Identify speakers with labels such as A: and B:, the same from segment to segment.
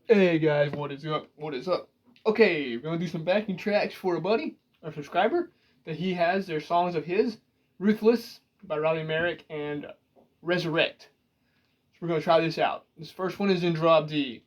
A: Hey guys, what is up? What is up? Okay, we're gonna do some backing tracks for a buddy, our subscriber, that he has. Their songs of his, "Ruthless" by Rowdy Merrick and "Resurrect." So we're gonna try this out. This first one is in drop D.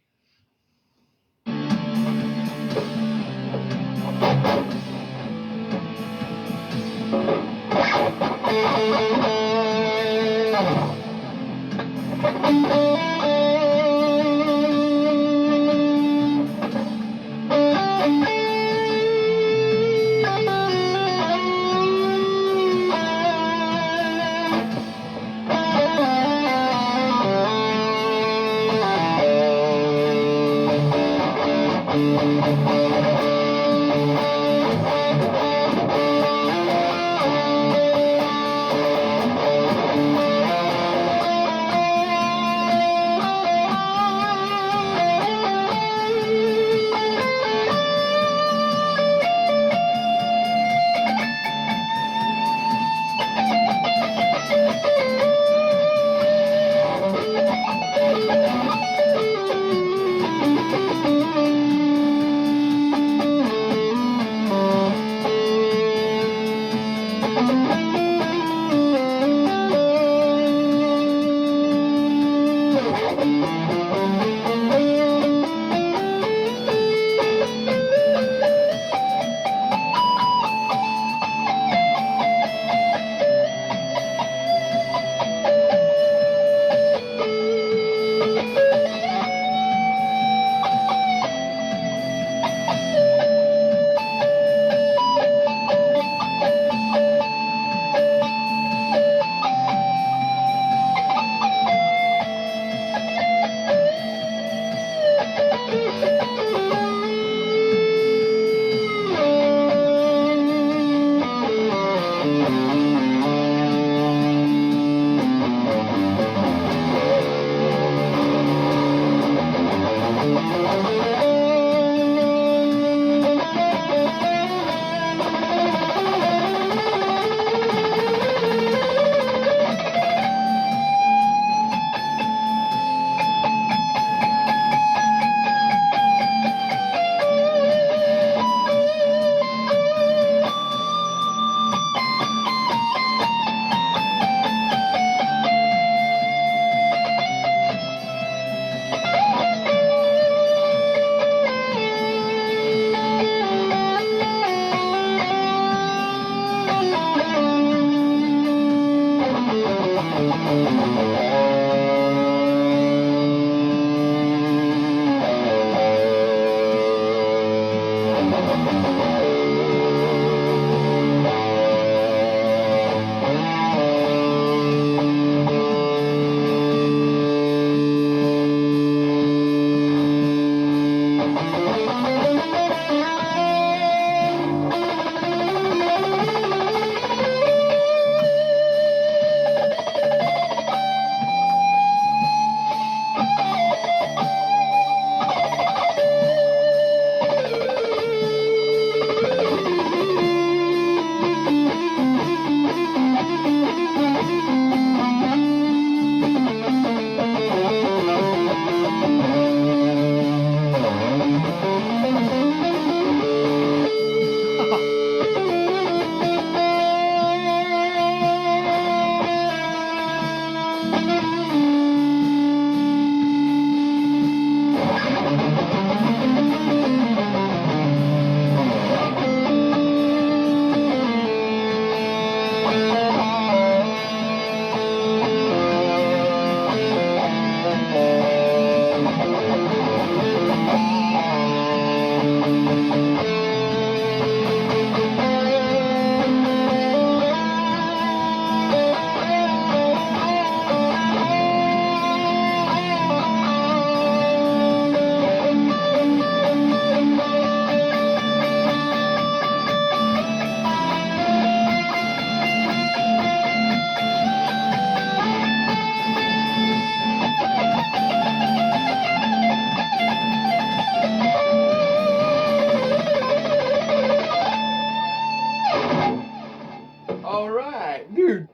A: All right, dude.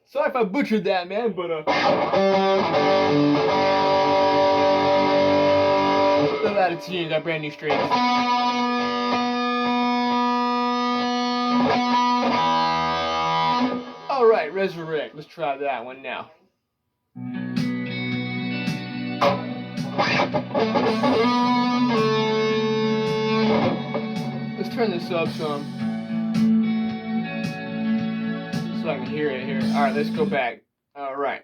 A: Sorry if I butchered that, man, but Let's see, you got brand new strings. Alright, Resurrect. Let's try that one now. Let's turn this up some so I can hear it here. Alright, let's go back. Alright.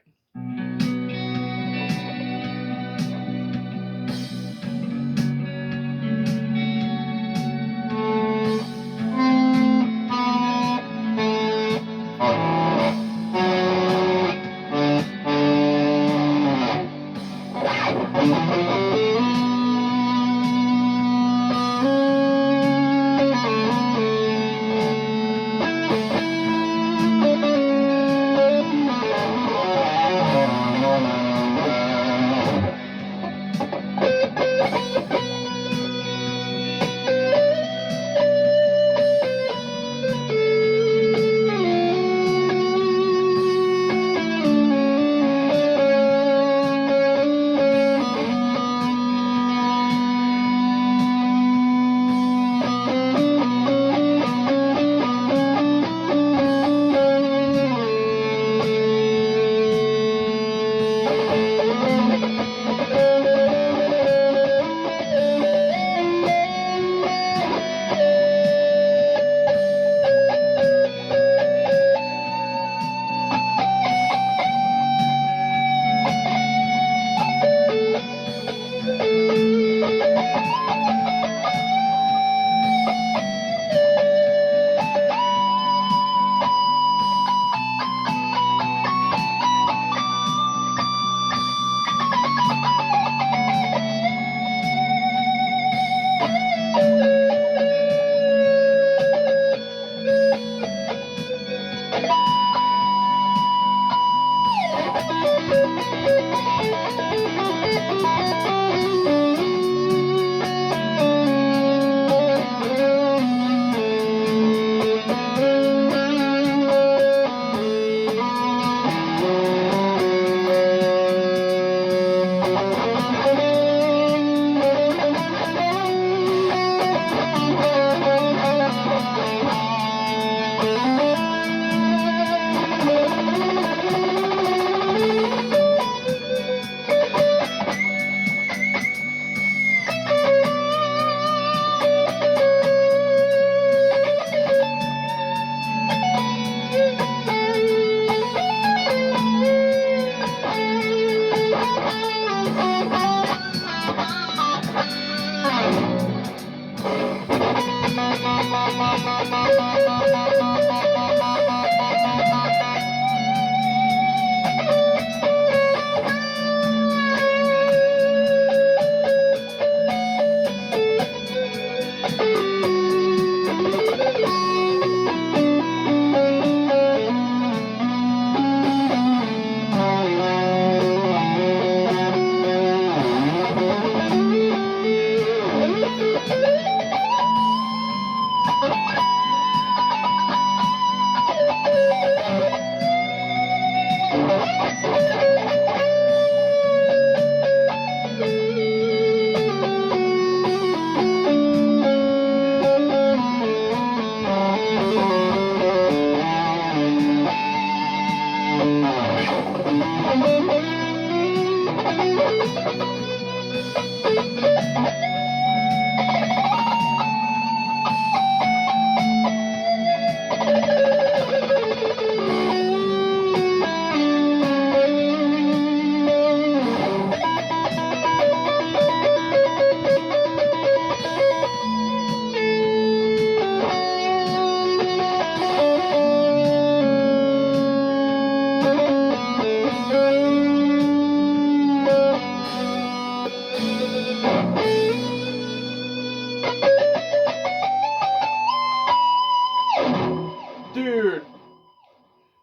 A: Dude,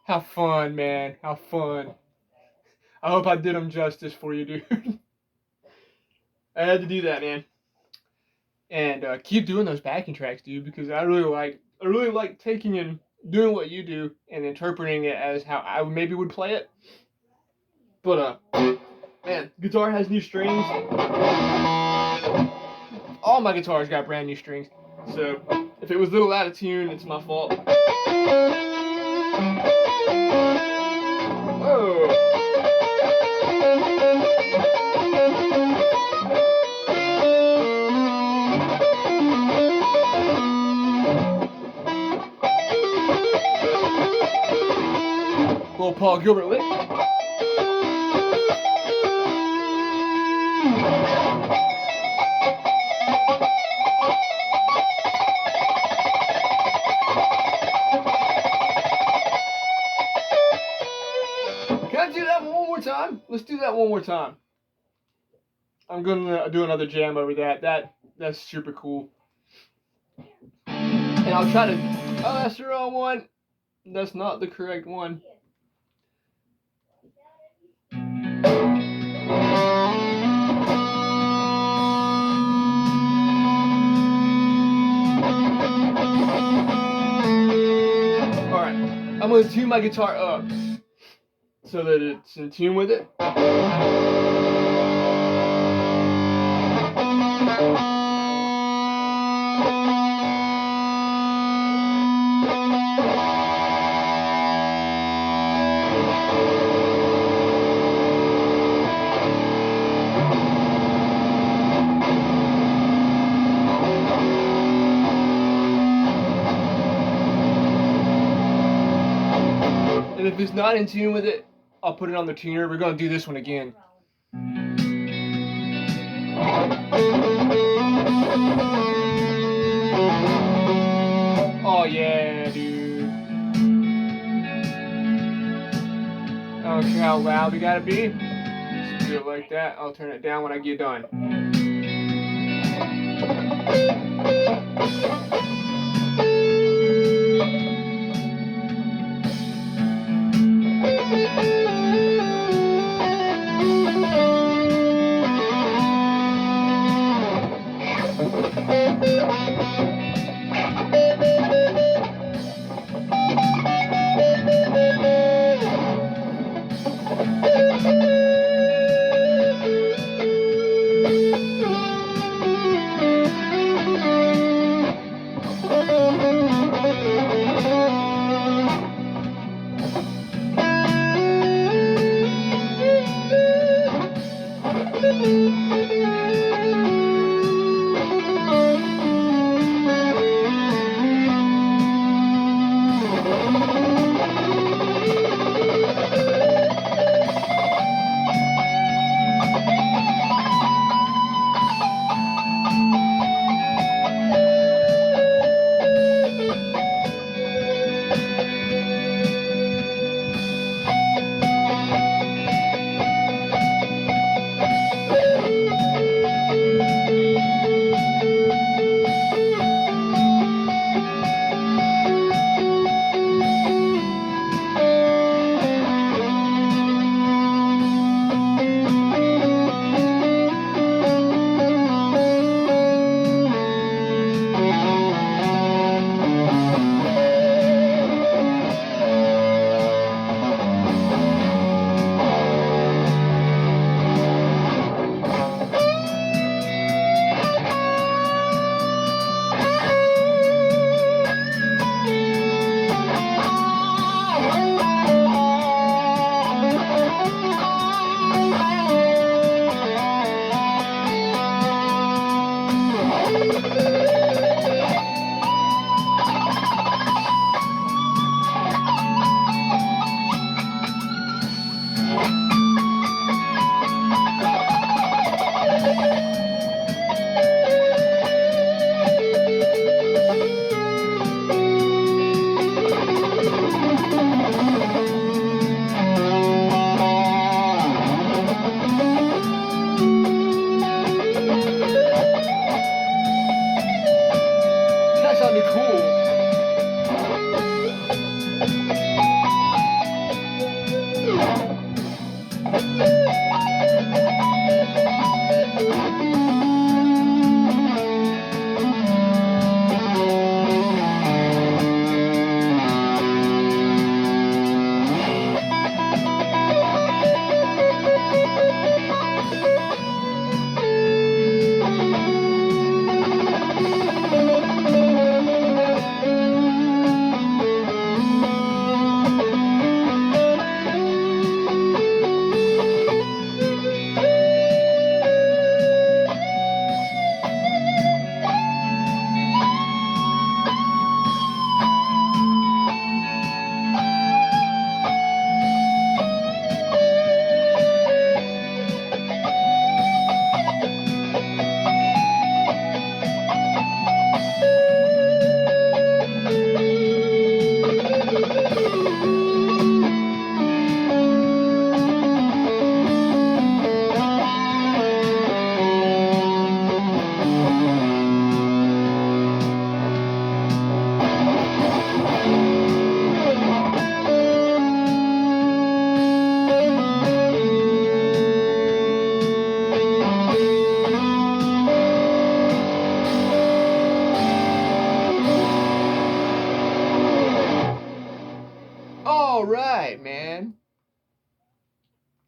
A: how fun, man. How fun. I hope I did them justice for you, dude. I had to do that, man. And keep doing those backing tracks, dude, because I really like taking and doing what you do and interpreting it as how I maybe would play it. But man, guitar has new strings. All my guitars got brand new strings. So if it was a little out of tune, it's my fault. Whoa. Little Paul Gilbert lick. Can I do that one more time? Let's do that one more time. I'm gonna do another jam over that. That's super cool. And I'll try to. Oh, that's the wrong one. That's not the correct one. Alright, I'm going to tune my guitar up so that it's in tune with it. And if it's not in tune with it, I'll put it on the tuner. We're going to do this one again. Oh yeah, dude. I don't care how loud we gotta be. Just do it like that. I'll turn it down when I get done.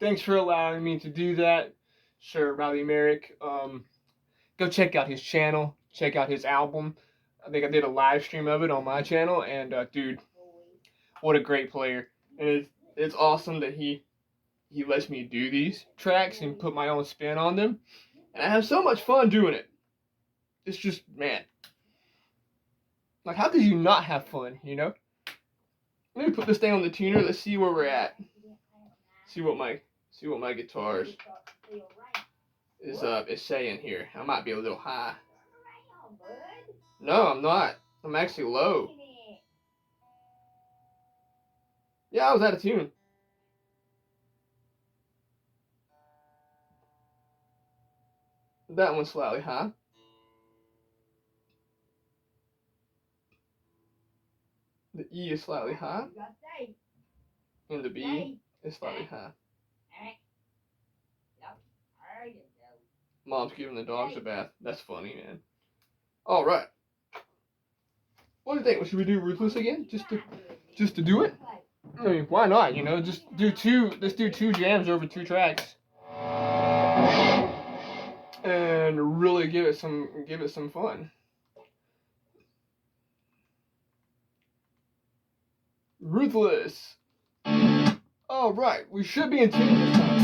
A: thanks for allowing me to do that, Sir Riley Merrick. Go check out his channel. Check out his album. I think I did a live stream of it on my channel, and dude, what a great player! And it's awesome that he lets me do these tracks and put my own spin on them, and I have so much fun doing it. It's just, man, like, how could you not have fun? You know? Let me put this thing on the tuner. Let's see where we're at. See what my guitars is saying here. I might be a little high. No, I'm not. I'm actually low. Yeah, I was out of tune. That one's slightly high. The E is slightly high. And the B is slightly high. Mom's giving the dogs a bath. That's funny, man. Alright. What do you think? Should we do Ruthless again? Just to do it? I mean, why not? You know, just do let's do 2 jams over 2 tracks. And really give it some fun. Ruthless. Alright, we should be in tune this time.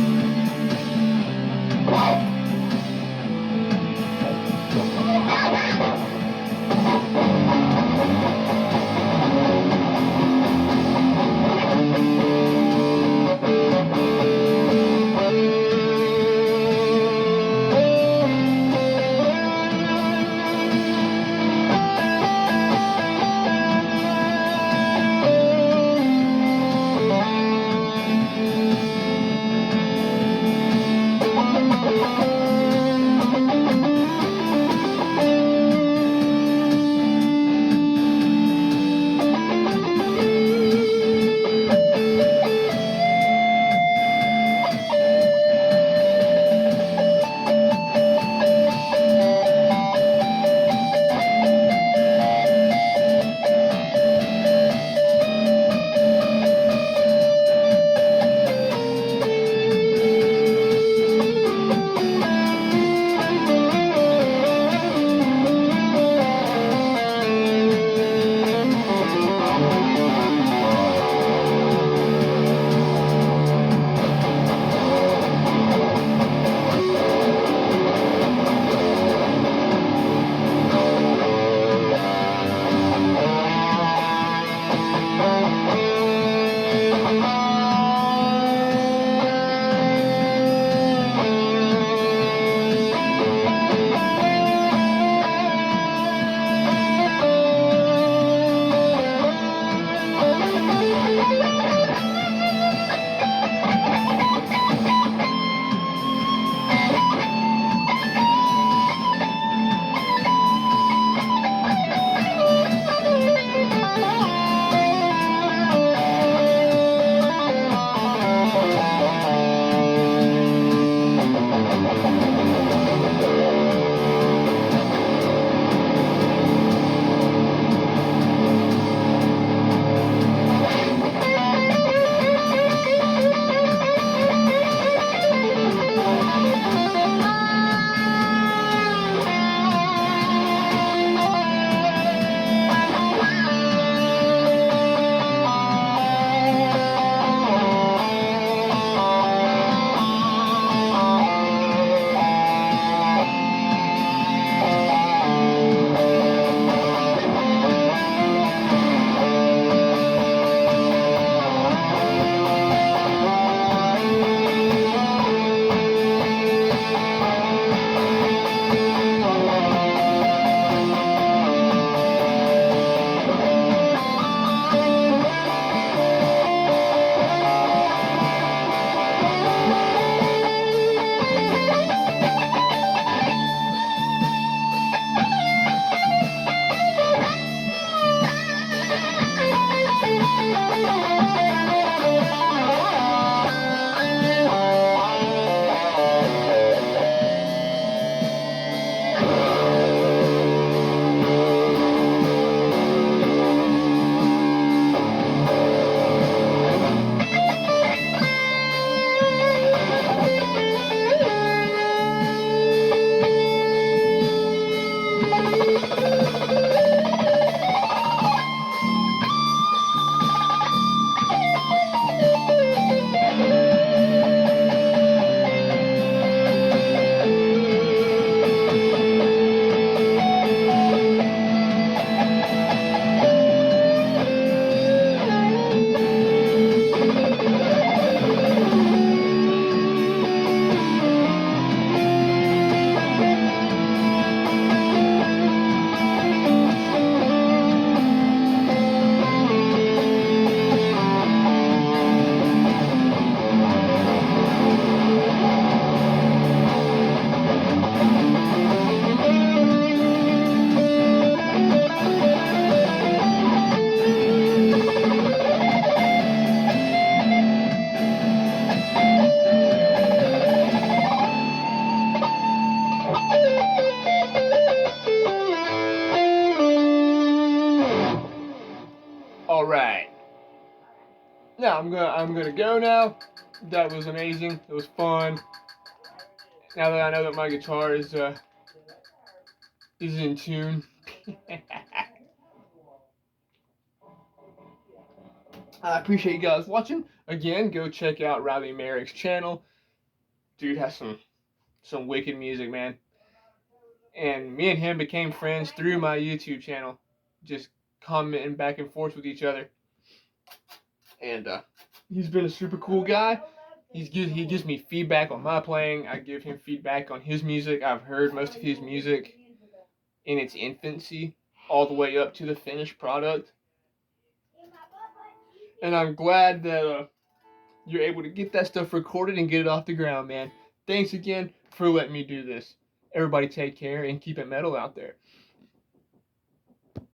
A: yeah, I'm gonna go now. That was amazing. It was fun. Now that I know that my guitar is in tune. I appreciate you guys watching. Again, go check out Riley Merrick's channel. Dude has some wicked music, man. And me and him became friends through my YouTube channel, just commenting back and forth with each other. And he's been a super cool guy. He gives me feedback on my playing. I give him feedback on his music. I've heard most of his music in its infancy, all the way up to the finished product. And I'm glad that you're able to get that stuff recorded and get it off the ground, man. Thanks again for letting me do this. Everybody take care and keep it metal out there.